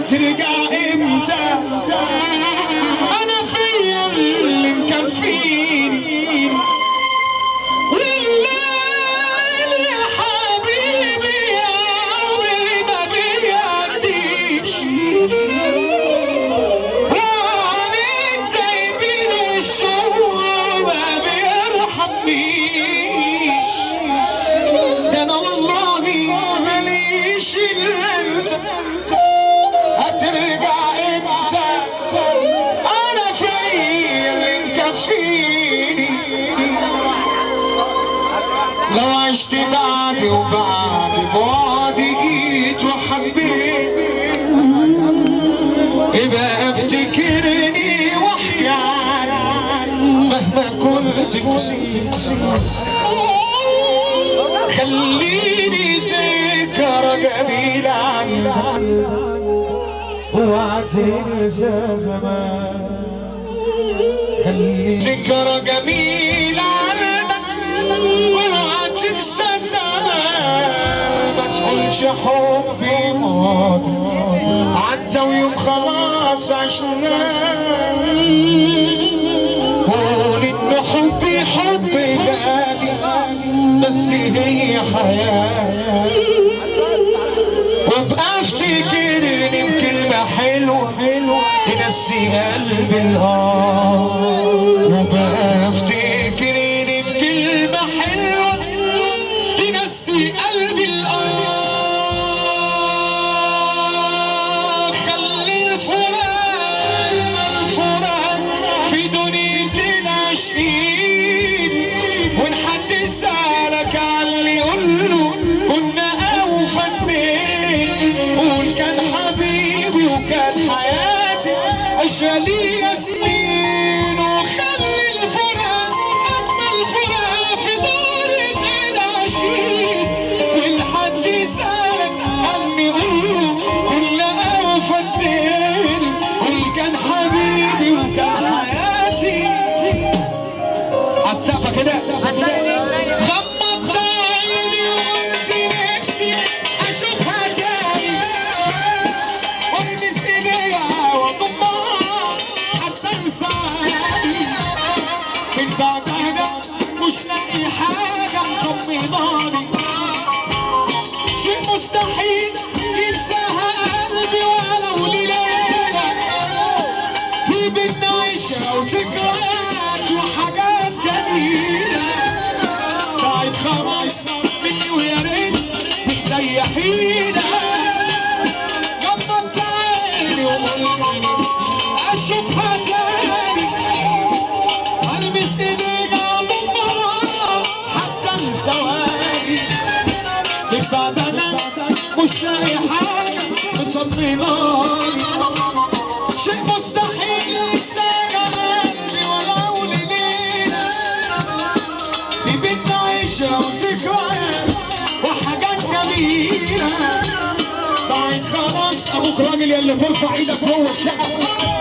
هترجع امتى؟ انا فيا اللي مكفيني والليل يا حبيبي يا عمري ما بيعديش وعنيك جايبين الشوق ما بيرحمنيش ده انا والله ماليش الا انت هترجع امتى؟ انا فيا اللي مكفيني لو عشت بعدي وبعد بعدي جيت وحبيت يبقى افتكرني واحكي عنك مهما كنت نسيت خليني ذكرى جميلة عنك اوعى تنسى زمان خليني ذكرى جميلة عنك اوعى تنسى زمان ما تقولش حبي ماضي عدى ويوم خلاص عشناه قول انه حبي غالي بس هي حياة وابقى افتكرني بكلمة حلوة تنسي قلبي وابقى افتكرني بكلمة حلوة تنسي قلبي خلي الفراق في دنيتنا شهيد وان حد سألك عاللي قوله كنا اوفى اتنين قول كان حبيبي وكان حياتي عشا ليا سنين وخلي الفراق اجمل فراق في دنيتنا شهيد وان حد سألك عني قوله كنا اوفى اتنين قول كان حبيبي وكان حياتي عالسقفة كده غمضت عيني وقلت نفسي اشوفها تاني والمس ايديها واضمها حتى انسى من بعدها مش لاقي حاجه مطمناني شيء مستحيل ينساها قلبي ولو ليله في بينا عشره وذكريات وحاجات جميله بعد خلاص مني ويا ريت بتريحينا غمضت عيني وقلت نفسي اشوفها تاني البس ايديها ضمها حتى الثواني بعد انا مش لاقي حاجه مطمناني شيء مستحيل ينسانا قلبي ولو ليله في بيتنا عشرة وذكريات وحاجات جميلة بعد خلاص ابوك راجل يلي ترفع ايدك فوق السقف